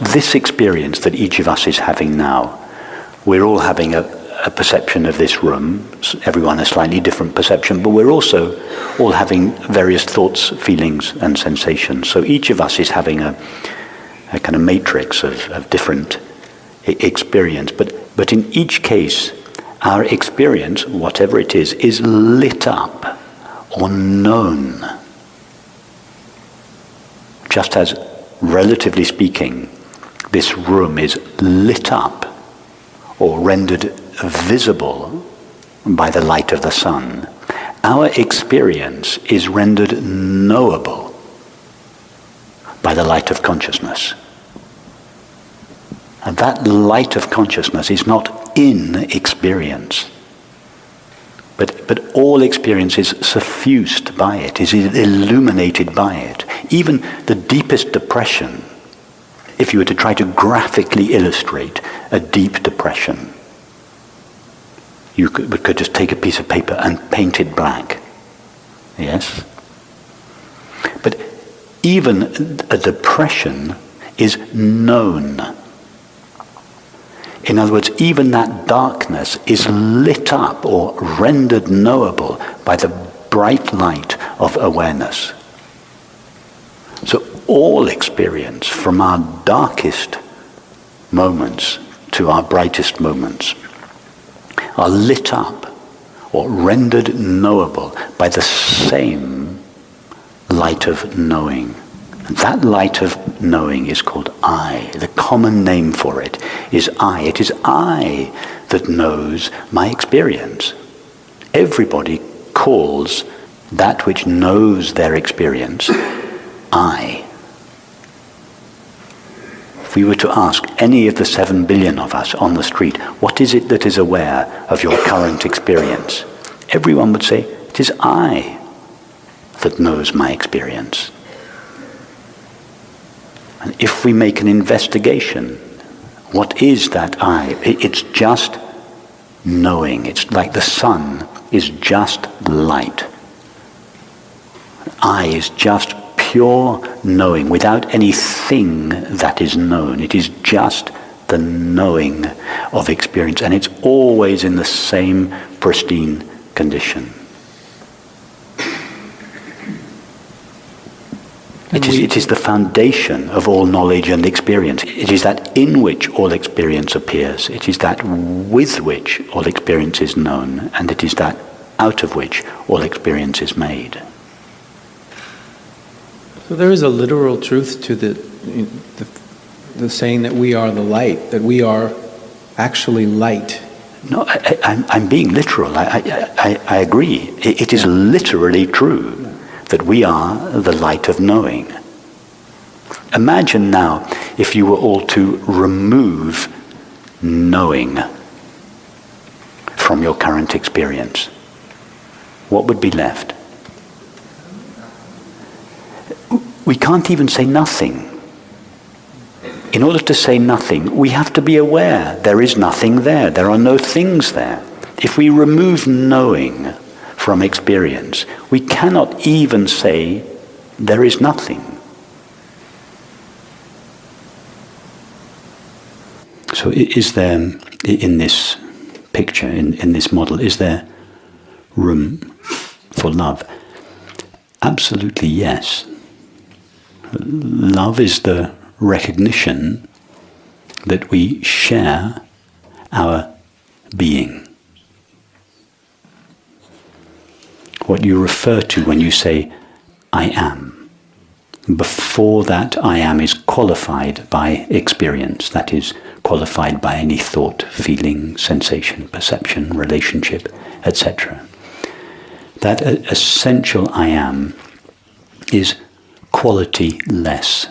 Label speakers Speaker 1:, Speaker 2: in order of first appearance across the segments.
Speaker 1: this experience that each of us is having now, we're all having a perception of this room, everyone a slightly different perception, but we're also all having various thoughts, feelings, and sensations. So each of us is having a kind of matrix of different experience. But in each case, our experience, whatever it is lit up or known. Just as, relatively speaking, this room is lit up or rendered visible by the light of the sun, our experience is rendered knowable by the light of consciousness. And that light of consciousness is not in experience, but all experience is suffused by it, is illuminated by it. Even the deepest depression, if you were to try to graphically illustrate a deep depression, you could just take a piece of paper and paint it black. Yes? But even a depression is known. In other words, even that darkness is lit up or rendered knowable by the bright light of awareness. So all experience, from our darkest moments to our brightest moments, are lit up or rendered knowable by the same light of knowing. And that light of knowing is called I. The common name for it is I. It is I that knows my experience. Everybody calls that which knows their experience I. If we were to ask any of the 7 billion of us on the street, what is it that is aware of your current experience? Everyone would say, it is I that knows my experience. And if we make an investigation, what is that I? It's just knowing. It's like the sun is just light. I is just pure knowing, without anything that is known. It is just the knowing of experience, and it's always in the same pristine condition. It is the foundation of all knowledge and experience. It is that in which all experience appears. It is that with which all experience is known, and it is that out of which all experience is made.
Speaker 2: So there is a literal truth to the saying that we are the light, that we are actually light.
Speaker 1: No, I'm being literal. I agree. It is literally true that we are the light of knowing. Imagine now if you were all to remove knowing from your current experience. What would be left? We can't even say nothing. In order to say nothing, we have to be aware there is nothing there. There are no things there. If we remove knowing from experience, we cannot even say there is nothing. So is there, in this picture, in this model, is there room for love? Absolutely yes. Love is the recognition that we share our being. What you refer to when you say, I am. Before that I am is qualified by experience, that is, qualified by any thought, feeling, sensation, perception, relationship, etc. That essential I am is quality-less.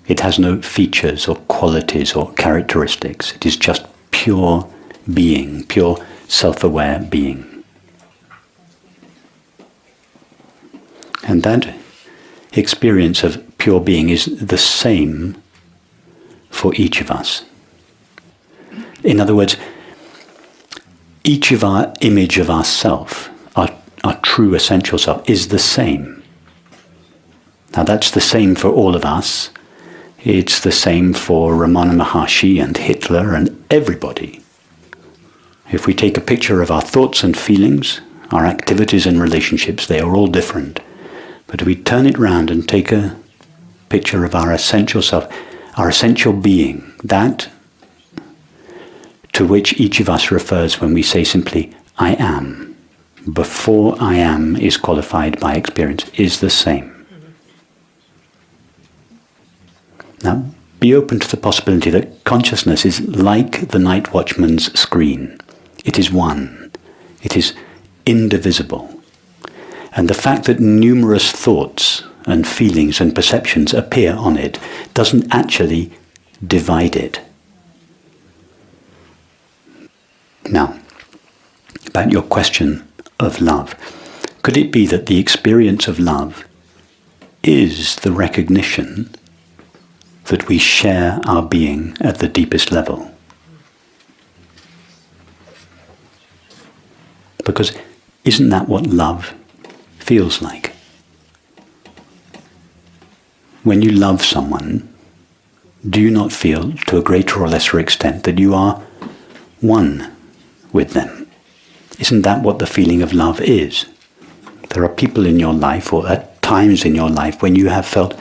Speaker 1: It has no features or qualities or characteristics. It is just pure being, pure self-aware being. And that experience of pure being is the same for each of us. In other words, each of our image of ourself, our true essential self, is the same. Now that's the same for all of us. It's the same for Ramana Maharshi and Hitler and everybody. If we take a picture of our thoughts and feelings, our activities and relationships, they are all different. But if we turn it round and take a picture of our essential self, our essential being, that to which each of us refers when we say simply, I am, before I am is qualified by experience, is the same. Now, be open to the possibility that consciousness is like the night watchman's screen. It is one. It is indivisible. And the fact that numerous thoughts and feelings and perceptions appear on it doesn't actually divide it. Now, about your question of love, could it be that the experience of love is the recognition that we share our being at the deepest level? Because isn't that what love feels like? When you love someone, do you not feel, to a greater or lesser extent, that you are one with them? Isn't that what the feeling of love is? There are people in your life, or at times in your life, when you have felt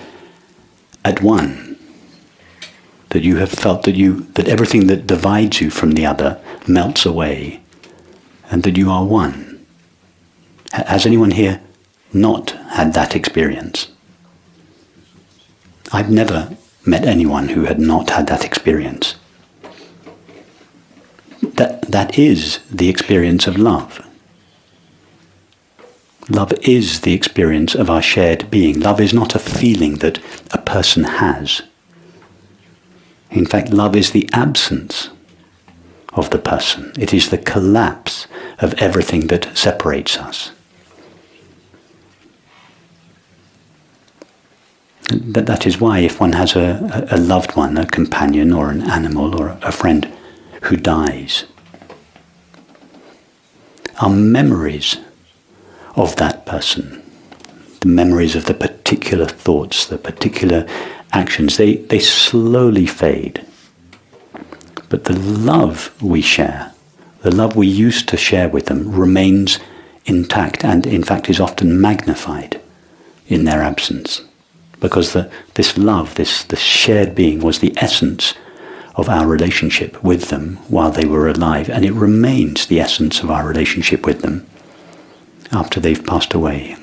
Speaker 1: at one, that you have felt that everything that divides you from the other melts away, and that you are one. Has anyone here not had that experience? I've never met anyone who had not had that experience. That is the experience of love. Love is the experience of our shared being. Love is not a feeling that a person has. In fact, love is the absence of the person. It is the collapse of everything that separates us. That is why if one has a loved one, a companion or an animal or a friend who dies, our memories of that person, the memories of the particular thoughts, the particular actions, they slowly fade. But the love we share, the love we used to share with them, remains intact and in fact is often magnified in their absence. Because this love, this shared being, was the essence of our relationship with them while they were alive, and it remains the essence of our relationship with them after they've passed away.